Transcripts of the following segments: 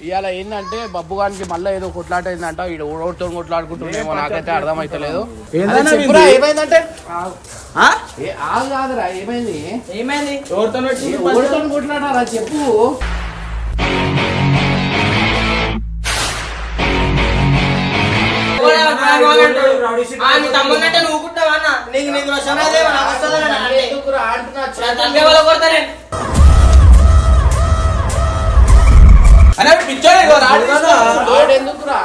ఇవాళ ఏంటంటే బబ్బు గారికి మళ్ళీ ఏదో కొట్లాట అయిందంట. ఈడు ఓడితో కొట్లాడుకుంటుండేమో, నాకైతే అర్థమైతలేదు. ఏమైందంటే కాదురా, ఏమైంది ఓడితో కొట్లాడారా చెప్పు. ఎందుకురా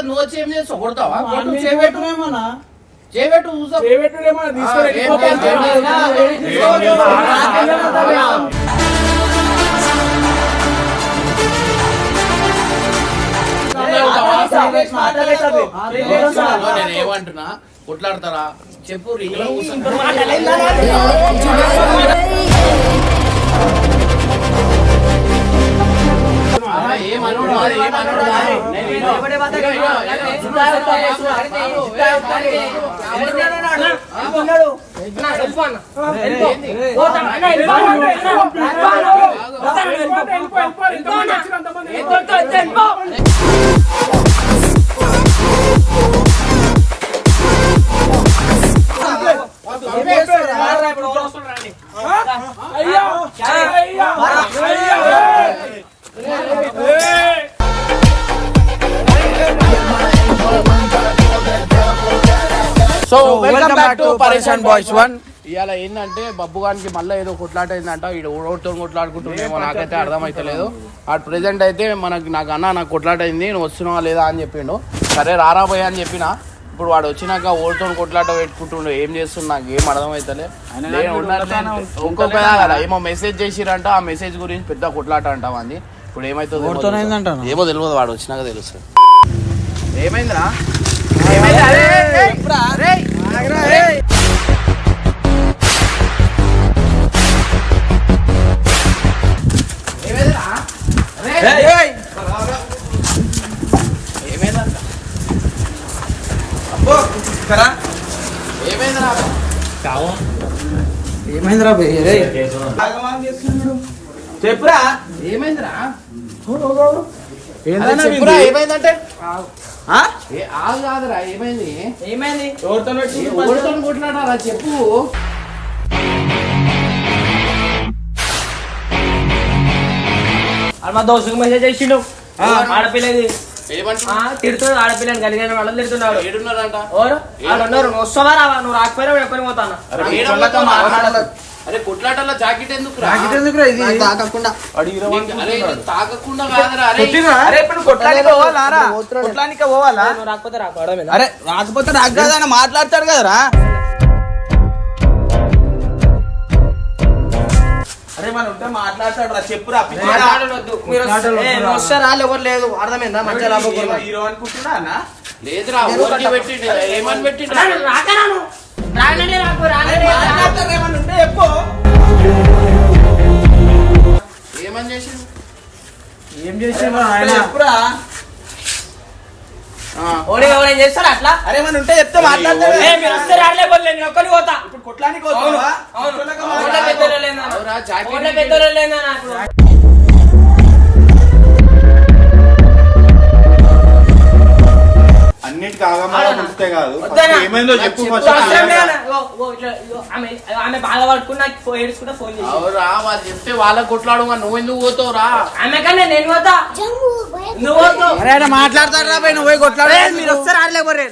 నువ్వు వచ్చి ఏం చేస్తావు? కొడతావా? చేయబెట్టు నేను ఏమంటున్నా, కొట్లాడతారా చెప్పు. సో వెల్కమ్ బ్యాక్ టు పరేషాన్ బాయ్స్ 1. ఇవాళ ఏంటంటే బబ్బు గారికి మళ్ళీ ఏదో కొట్లాట అయిందంట. ఈడు ఓడితో కొట్లాడుకుంటుండేమో, నాకైతే అర్థమైతలేదు. అటు ప్రెసెంట్ అయితే నాకు అన్న నాకు కొట్లాట అయింది, నువ్వు వస్తున్నావా లేదా అని చెప్పిండు. సరే రారాబోయా అని చెప్పిన. ఇప్పుడు వాడు వచ్చినాక ఓడితో కొట్లాట పెట్టుకుంటుండే, ఏం చేస్తుండు నాకు ఏం అర్థమైతలే. ఇంకొక కదా ఏమో మెసేజ్ చేసిరంట, ఆ మెసేజ్ గురించి పెద్ద కొట్లాట అంటాం అంది. ఇప్పుడు ఏమైతుందో ఏమో తెలియదు, వాడు వచ్చినాక తెలుస్తుంది. ఏమైందిరా? ఏమైందిరా చెప్పురా, ఏమైందిరా ఏమైందంటే కాదురా, ఏమైంది ఓడితో కొట్లాడారా చెప్పు. మా దోస్తుకు మెసేజ్ చేసిండు, ఆడపిల్లది తిడుతుంది, ఆడపిల్లని కలిగిన వాళ్ళని తిడుతున్నాడు. ఏడున్నారంట? ఉన్నారు, నువ్వు వస్తావా రావా? నువ్వు రాకపోయినా ఎక్కడికి పోతాను. అరే కొట్లాటలో జాకెట్ ఎందుకు తాకకుండా తాకకుండా కాదురా. పోవాలా? నువ్వు రాకపోతే రాకపోవడం. అరే రాకపోతే రాకు కదా అని మాట్లాడతాడు కదరా. అరే మన ఉంటే మాట్లాడతాడు రా, చెప్పురా. వస్తారా ఎవరు లేదు, అర్థమైందా? మంచిగా హీరో అనుకుంటున్నా అన్న. లేదురా, పెట్టిండు ఏమని పెట్టిండు. ఏమని చేసిండు? ఏం చేసాను చెప్పురా. చేస్తారా అట్లా? అరే మన ఉంటే చెప్తే మాట్లాడతాడు. ఒక్కరికి పోతా. ఇప్పుడు కొట్లానికి అన్నిటికీ ఆగమస్తే కాదు, ఏమైందో చెప్పు. ఆమె బాగా పట్టుకున్నా ఏడుచుకుంటా ఫోన్ చేసి వాళ్ళు చెప్తే వాళ్ళకి కొట్లాడు, నువ్వు ఎందుకు పోతావు రా? ఆమె కన్నా నేను పోతా, నువ్వు పోతావు. మాట్లాడతాడు రా, నువ్వు పోయి కొట్లాడు. మీరు వస్తారు ఆడలేకపోరే.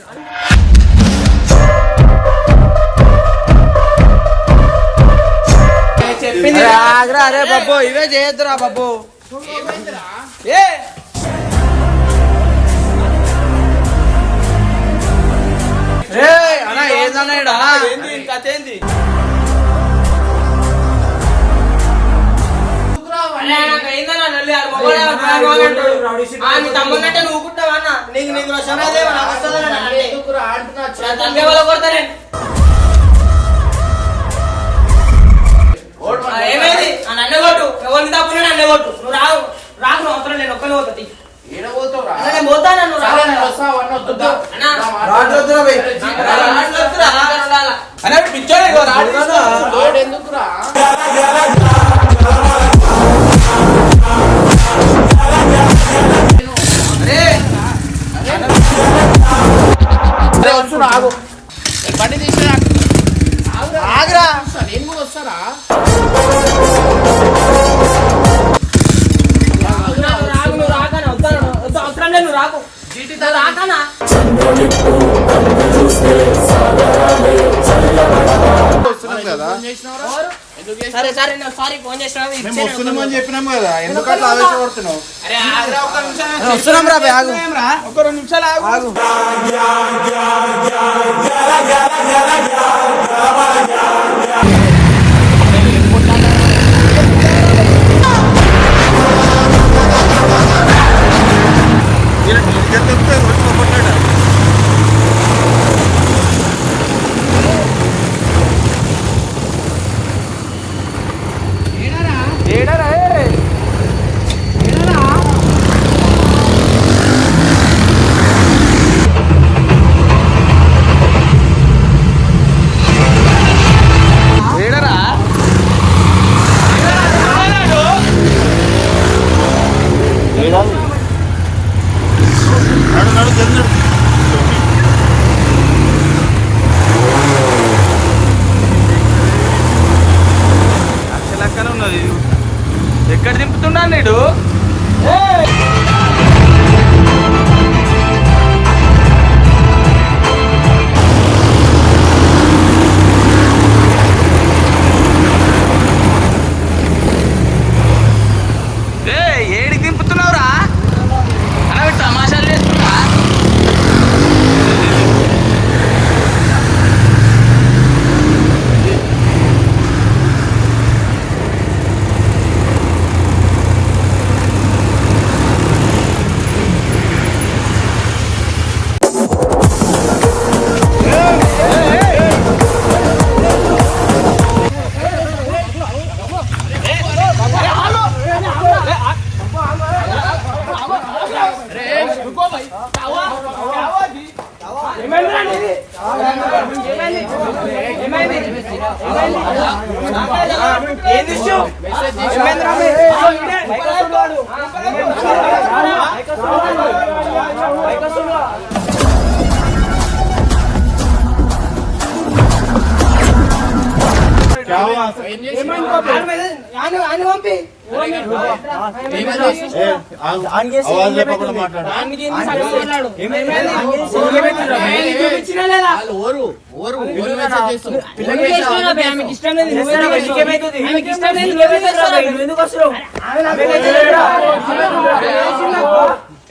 చెప్పింది అరే బాబు, ఇవే చేయొద్దురా బాబు. అన్నా ఏదన్నా కథ ఏంది? ఏందన్నా నల్లి ఆడు మొగోడే అంటాడు. నీ తమ్ముడంటే నువ్వు కుట్టావా అన్న? నీకు వస్తున్నదే నాకు వస్తుందన్న అంటే ఎందుకురా అంటున్నా తమ్మే వాళ్ళ కొడతానే. ఏమైంది నన్ను కొట్టు, ఎవరిని తప్పున్నా నన్ను కొట్టు. నువ్వు రాకు నువ్వు అవసరం నేను ఒక్కనే పోతుంది. ఏడబోతావురా నేను పోతాను నువ్వు సరే నేను వస్తా అవన్నీ వద్దుదా ఎందుకురా వస్తున్నా ఆగు బండి తీసుకురా ఆగ్రా నేను కూడా వస్తారా నువ్వు రాకనా అవసరం లేదు నువ్వు రాకు రాకనా సరే సరే నేను సారీ ఫోన్ చేసినావు మేము వస్తున్నామని చెప్పినాం కదా ఎందుకు అట్లా ఆవేశపడుతున్నావు అరే ఆగ్రా ఒక్క నిమిషం వస్తున్నాం రా ఆగు ఒక 2 నిమిషాలు ఆగు ఎక్కడ దింపుతున్నా నీడు ఏడికి దింపుతున్నావురా అలా తమాషాలు చేస్తున్నా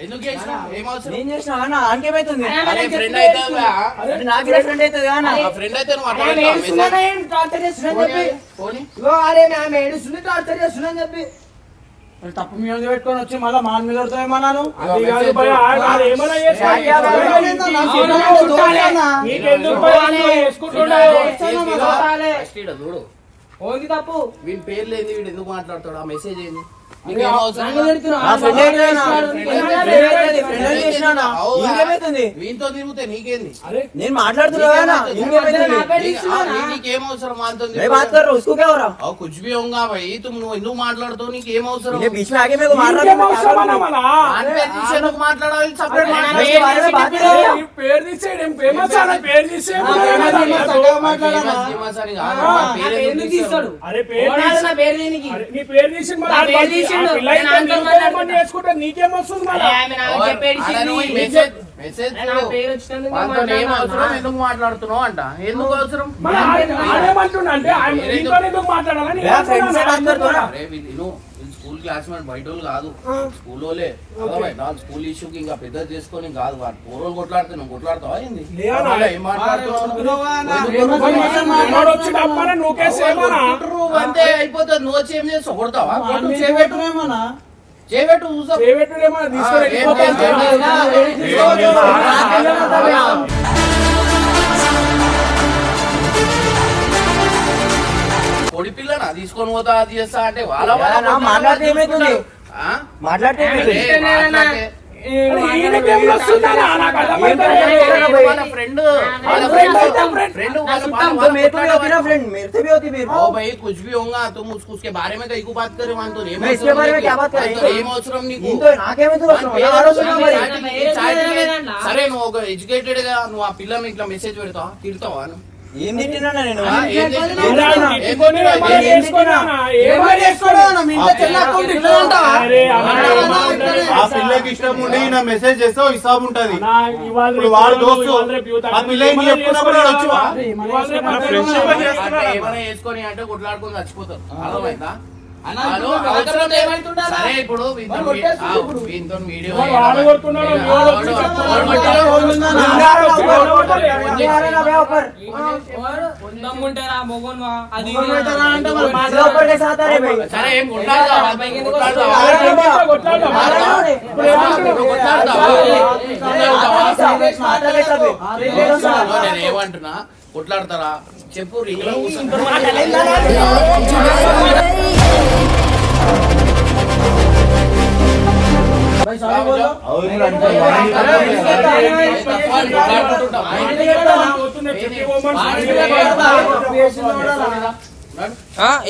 ఎందుకు చేసినావు? ఏం అవసరం? ఏం చేసినా అన్న ఆంకేమైతుంది అరే ఫ్రెండ్ అయితే నాకు ఫ్రెండ్ అవుతుంది ఆ ఫ్రెండ్ అయితే నువ్వు అట్లా పోనీ. తప్పు మీద పెట్టుకొని వచ్చి మళ్ళీ మాన్ మీద ఏమన్నాను చూడు ఓంది తప్పు వీని పేరు లేదు వీడు ఎందుకు మాట్లాడతాడు ఆ మెసేజ్ ఏంది వీంతో తిరిగితే నీకేంది నేను మాట్లాడుతున్నా నీకేం అవసరం మాతో కుछ भी होगा भाई तुम ఎందుకు మాట్లాడుతావు నీకేం అవసరం మాట్లాడాలి సపరేట్ ఎందుకు మాట్లాడుతున్నావు అంట ఎందుకు అవసరం స్కూల్ క్లాస్మేట్ బయట కాదు స్కూల్లోలే స్కూల్ ఇష్యూకి ఇంకా పెద్ద చేసుకొని కాదు వాడు పూర్వం కొట్లాడితే నువ్వు కొట్లాడతావా ఏంది ఏం మాట్లాడుతున్నావు అంతే అయిపోతుంది. నువ్వు వచ్చి ఏం చేస్తావు? కొడతావా? చేయబెట్టు చూసా. కొడి పిల్లనా తీసుకొని పోతా అది చేస్తా అంటే వాళ్ళ మాట్లాడితే ఏమైతుంది? మాట్లాడితే कुछ भी होगा तुम उसके बारे में कहीं को बात करे मान तो नहीं సరే నువ్వు ఒక ఎడ్యుకేటెడ్ గా నువ్వు ఆ పిల్లని ఇట్లా మెసేజ్ పెడతావా? తిడతావా? ఏం తిట్టినా నేను ఆ పిల్లకి ఇష్టం ఉండి నా మెసేజ్ చేస్తావు హిసాబ్ ఉంటది. వాడు దోస్తు ఆ పిల్ల చెప్పుకున్నప్పుడు ఏమైనా వేసుకొని అంటే కొట్లాడుకొని చచ్చిపోతారు. అర్థమైందా? సరే ఇప్పుడు వీంతో వీడియో సరే ఏం ఏమంటున్నా? కొట్లాడతారా చెప్పు. రింగ్ లో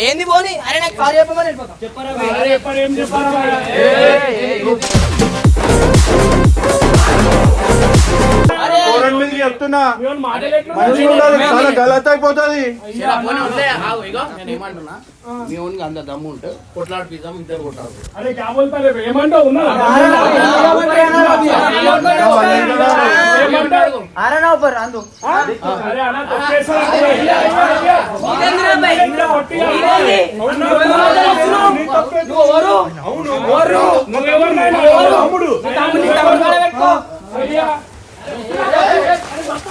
ఏంది పోనీ? అరే నాకు కారు చెప్పమని చెప్తున్నా చాలా గలత్ అయిపోతుంది. నేను ఏమంటున్నా? మీ ఓన్కి అంత దమ్ము ఉంటే కొట్లాడిపిద్దాం, ఇద్దరు కొట్టాలి.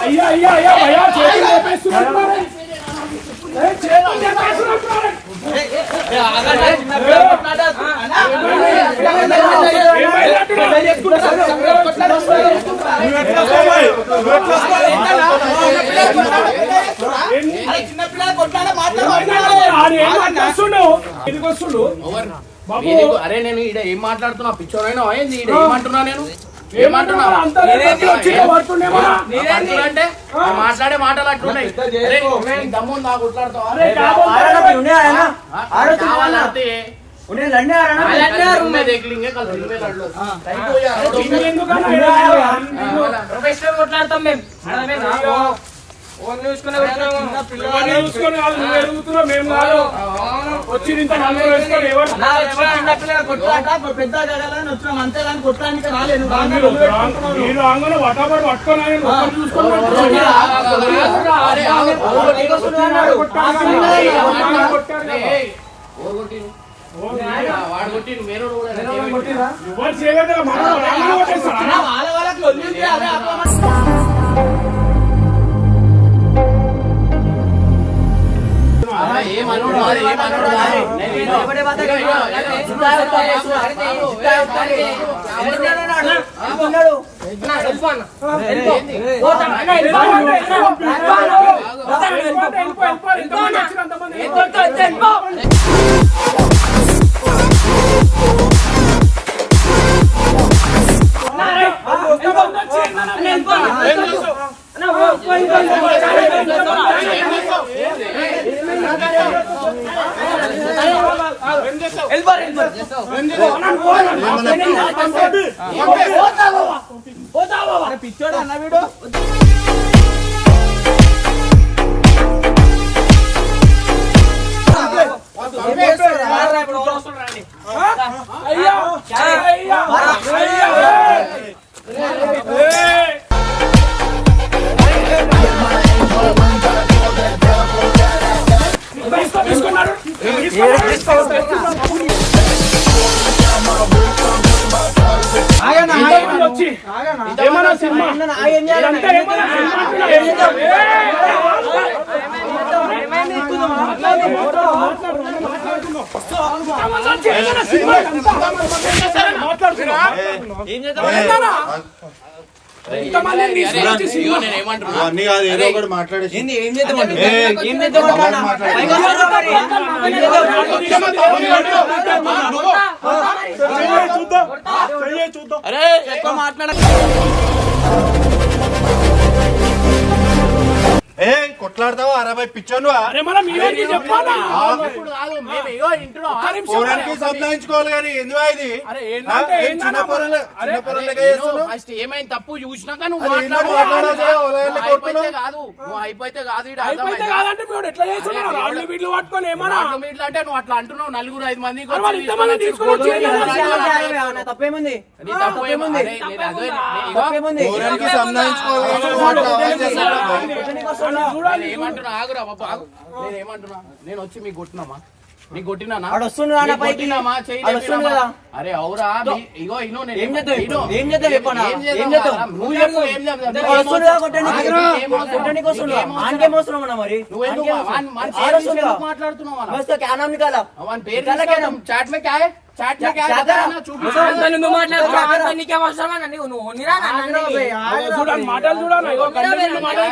అయ్యా అయ్యా అయ్యా భయ్యా చేతులు లేపేస్తున్నారు. అరే నేను ఈడ ఏం మాట్లాడుతున్నా? పిచ్చోనైనా అయింది. ఈడ ఏమంటున్నా? నేను ఏమంటున్నా అంటే మాట్లాడే మాటలు అట్లున్నాయి. దమ్ము నాకు కొట్లాడతావా? కొట్లాడతాం మేము. వచ్చి పెద్ద అంతేగాని కొట్టడానికి రాలేదు. మీరు ఆంగన వటాబడి పట్టుకొని వాడు కొట్టి వేరే ఎవరు చేయగలరా? వాళ్ళ వాళ్ళకి పిచ్చోడు అన్న వీడు. ఏమన్నా సినిమా ఏదైనా సినిమా అంతా మాట్లాడుతున్నా ఏం చేద్దాం ఇంతమందిని తీసుకొచ్చి సినిమా నేను ఏమంటున్నా అన్ని కాదు ఏదో ఒకటి మాట్లాడేసి ఏం చేద్దాం చూద్దాం అరే ఎక్కువ మాట్లాడ ఏ కొట్లాడతావా 60 పిచ్చోను అరే మనం మీరేంటి చెప్పాలా ఇప్పుడు కాదు మేము ఇగో ఇంట్లో పోరానికి సంపాదించుకోవాలి కానీ ఎందుకు ఇది అరే ఏంటంటే చిన్న పొరలకే చేస్తున్నావు ఫస్ట్ ఏమైంది తప్పు చూసినాక నువ్వు అది ఏంటో మాట్లాడాలి, వాళ్ళని కొడుతున్నావు. కాదు నువ్వు అయిపోతే కాదు ఈడ అయిపోతే అర్థమైందా? కాదంటే మీరు ఎట్లా చేస్తున్నారు రాళ్ళు వీళ్ళు పట్టుకొని ఏమన్నా రాళ్ళు మీట్లు అంటే నువ్వు అట్లా అంటున్నావు 4-5 మందికి మరి వాళ్ళు ఇంతమంది తీసుకొని వచ్చి తప్పేముంది నీ తప్పు ఏముంది? అరే, నేను అదే, ఇగో, తప్పేముంది పోరానికి సంపాదించుకోవాలి చూడాలి నేను ఏమంటున్నా ఆగురా బాబు ఆగు. నేను ఏమంటున్నా నేను వచ్చి మీకు కొట్టినామా నీకు కొట్టినానా ఆడు వస్తుండు నాన్న నీకు పైకి. కొట్టినామా? చెయ్యి ఆడు వస్తుండు లేపినామా? కదా. అరే అవురా ఇగో ఇనో నేను ఏం చేద్దాం ఇనో. ఏం చేద్దాం చెప్పనా? ఏం ఏం చేద్దాం చేద్దాం? రా? నువ్వు చెప్పు ఏం చేద్దాం? ఆడు వస్తుండు కదా కొట్టడానికి. ఏం అవసరం? కొట్టడానికి వస్తుండు. నీకేం అవసరం? ఆనికేం అవసరం అన్న మరి? నువ్వు ఎందుకు ఆనికేం అవసరం? వాన్ ఆడు పేరు వస్తుండు ఎందుకు కదా. మాట్లాడుతున్నావు అలా? మస్తు क्या नाम निकाला వాన్ పేరు నికాలా क्या नाम? చాట్ మే క్యా హై? చాట్ మే క్యా హై? क्या బతా था? నా, చూపించు. చూడాలి మాటలు చూడాలి ఇగో కంటెంట్ మాటలు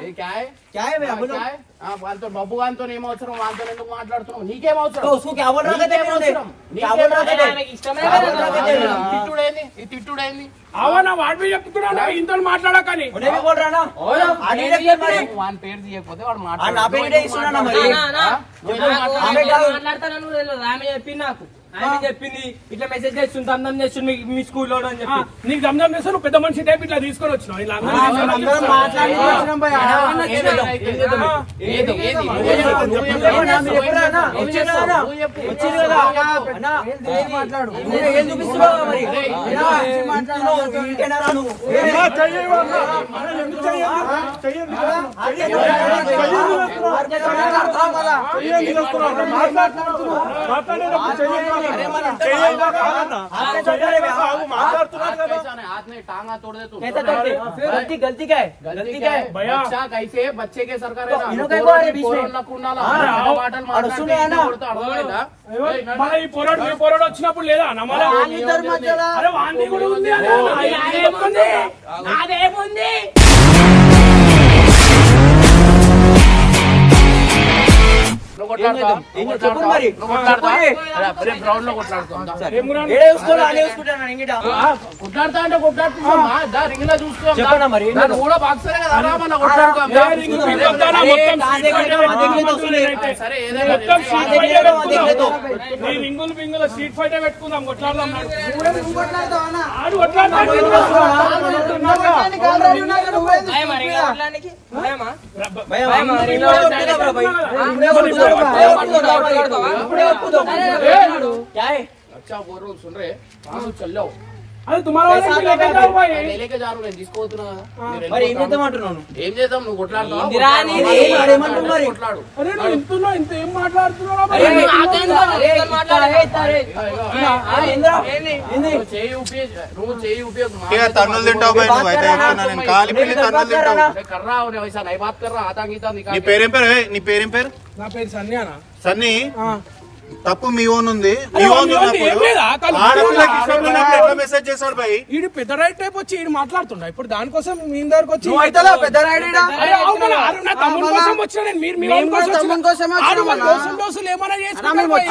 ఏ క్యా హై? क्या है भैया बोलो क्या है? వాంతో బబ్బు గాంతో ఏం అవసరం వాంతో ఎందుకు మాట్లాడుతున్నావు నీకేం అవసరం तो उसको क्या बोल रहा था నీకేం तेरे అవసరం? क्या बोल रहा था తిట్టుడేంది ఈ తిట్టుడేంది అవనా వాడి చెప్తున్నాడు ఇంత మాట్లాడకని उन्हें भी बोल रहा ना आगे देखिए మరి వాని పేరు తీయకపోతే వాడు నా పేరు ఇదే ఇస్తున్నానా మరి? ఆమె చెప్పింది ఇట్లా మెసేజ్ చేస్తుంది అందం చేస్తుంది మీ స్కూల్లో అని చెప్పి నీకు దమ్దం చేస్తే నువ్వు పెద్ద మనిషి టైప్ ఇట్లా తీసుకొని వచ్చినావు ఇలా అందరం మాట్లాడి వచ్చినాం భయ్యా. వచ్చింది కదా అన్నా, ఏం మాట్లాడు నువ్వు ఏం చూపిస్తున్నావు మరి? మాట్లాడుతున్నావు ఇంకేనా నువ్వు? हाथ में टांगा तोड़ दे तू कैसे करते? गलती गलती क्या है? गलती क्या है? भैया बच्चा कैसे बच्चे के सरकार है ना इन्हों क्या हुआ है बीच में? माटल మన ఈ పోరాడు వచ్చినప్పుడు లేదా నమ్మలా అరే వాంతి కూడా ఉంది అని అదేముంది అదేముంది చెప్పు మరి. గ్రౌండ్ లో కొట్లాడుతుందా ఏడే చూసుకోవాలి అనే చూసుకుంటాను ఇంగిట కొట్లాడుతా అంటే కొట్లాడుతున్నా రింగ్ లో చూసుకో చెప్పనా మరి? దాన్ని కూడా బాక్సరే కదా రా మన కొట్లాడుకోం సరే ఏదైనా ఈ రింగులు పింగుల స్ట్రీట్ ఫైట్ పెట్టుకుందాం కొట్లాడదాం ఆడు కొట్లాడతాడు अच्छा बोल रहा हूँ सुन रहे चल जाओ అది తుమారా లేకే జాओ भाई లేకే జారు నేను తీసుకోతున్నా మరి ఏం చేద్దాం అంటున్నాను? ఏం చేద్దాం నువ్వు కొట్లాడతావా కొట్లాడు అరే నువ్వు ఇంతున్నా ఇంత ఏం మాట్లాడుతున్నావు నువ్వు చేయి ఉపయోగ ఇక తన్నులు తింటావు భయ్, నువ్వు అయితే చెప్తున్నా నేను కాలి పిల్లి తన్నులు తింటావు. कर रहा हूँ वैसा नहीं बात कर रहा आता गीता నీ निकाल పేరేం పేరు ఏయ్, నీ పేరేం పేరు నా పేరు సన్యానా సన్నీ తప్పు మీ ఓన్ ఉంది మీ అరే, ఓన్ మీ ఓన్ ఏం లేదా? కానీ ఆడపిల్లకి ఇష్టం ఉన్నప్పుడు ఎట్లా మెసేజ్ చేస్తాడు భయ్? ఈడు పెద్ద రైట్ టైప్ వచ్చి ఈడు మాట్లాడుతుండ ఇప్పుడు దానికోసం మీ దగ్గరకు వచ్చి పెద్ద రాయుడా? అరే, అవును మన ఆరు నా తమ్ముడు కోసం వచ్చిన నేను మీరు మీ వాళ్ళ కోసం వచ్చిన. ఆడు మన దోస్తులు ఏమైనా చేసుకుంటారు భయ్.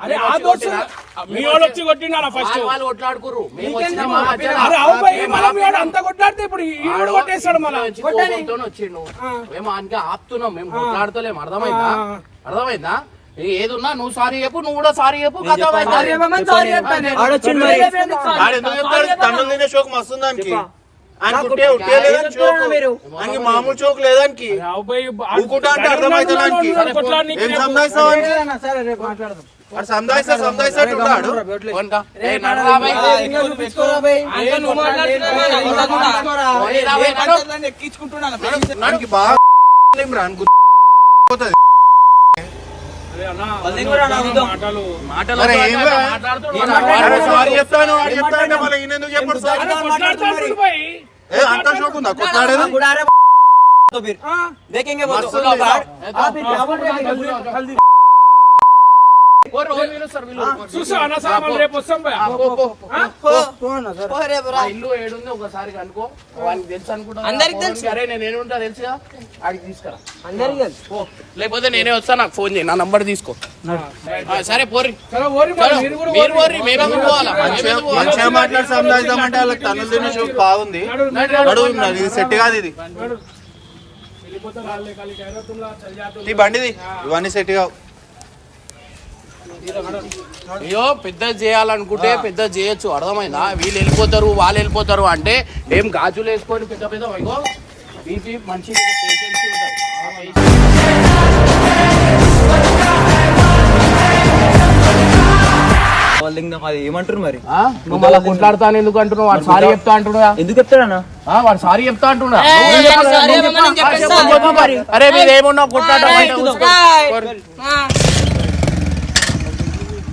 అరే ఆ దోస్తులు మీ వాడు వచ్చి కొట్టిండా ఫస్ట్ వాళ్ళు కొట్లాడుకురు మేము అరే అవు భయ్ మనం వీడు అంత కొట్లాడితే ఇప్పుడు ఈడు కొట్టేస్తాడు మన వచ్చిండు మేము అందుకే ఆపుతున్నాం మేము కొట్లాడుతలేము అర్థమైందా అర్థమైందా ఏదున్నా నువ్వు సారీ చెప్పు నువ్వు కూడా సారీ చెప్పు కథ ఆడొచ్చిండు మరి. ఆడు ఎందుకు చెప్తాడు? తన్నులు తినే షోక్ మస్తు ఉంది దానికి. ఆయనకి ఉట్టే లేదని షోకు. ఆయనకి మామూలు షోక్ లేదానికి అవు భయ్ ఊరుకుంటా అంటే అర్థమవుతుంది దానికి. కొట్లాడనీకి ఏం సందాయిస్తావు అని? సరే రేపు మాట్లాడదాం. వాడు సందాయిస్తాడు ఉన్నాడు. దానికి బాగా పోతుంది. మాటలు అరే ఏం బా? అరే సారీ చెప్తాను వాడు చెప్తానంటే మళ్ళీ ఈయన ఎందుకు చెప్పాడు సారీ? కొట్లాడతాడు భయ్ ఏ అంత షోక్ ఉందా కొట్లాడేది? तो फिर हाँ। देखेंगे वो मस्त तो ఉంది సార్. आप फिर क्या बोल रहे हैं చూసావా అన్న సార్ మనం రేపు వస్తాం భయ్యా. ఆ ఇల్లు ఏడుంది ఒకసారి కనుకో వానికి తెలుసు అనుకుంటా అందరికి తెలుసు. అరే నేను ఏడుంటా తెలుసుగా ఆడికి తీసుకురా అందరికి తెలుసు. పో. లేకపోతే నేనే వస్తా నాకు ఫోన్ చేయి నా నంబర్ తీసుకో సరే పోరి చలో ఓరి మరి, చలో, మీరు కూడా మీరు పోరి మేమెందుకు పోవాలా మేమెందుకు పోవాలా? మంచిగా మాట్లాడి సంపాదిద్దామంటే వాళ్ళకి తనులు తిన్న షూట్ బాగుంది నడువు మరి, ఇది సెట్ కాదు ఇది వెళ్ళిపోతే రాలే ఖాళీ ఖైరతుల్లా చల్ జాతుల్లా. ఈ బండిది ఇవన్నీ సెట్ కావు. అయ్యో పెద్ద చేయాలనుకుంటే పెద్ద చేయొచ్చు అర్థమైందా వీళ్ళు వెళ్ళిపోతారు వాళ్ళు వెళ్ళిపోతారు అంటే ఏం గాజులు వేసుకొని పెద్ద పెద్ద వైగో బీపీ మంచి పేషెన్స్ ఉంటాయి ఆ వాళ్ళు దిగుదాం, అది ఏమంటారు మరి ఆ? నువ్వు మళ్ళీ కొట్లాడుతాను ఎందుకు అంటున్నావు వాడు సారీ చెప్తా అంటున్నా ఎందుకు చెప్తాడన్నా వాడు సారీ చెప్తా అంటున్నా సారీ చెప్పమని చెప్పేస్తా. అరే మీరు ఏమున్నావు కొట్లాడటం బయట కూర్చో.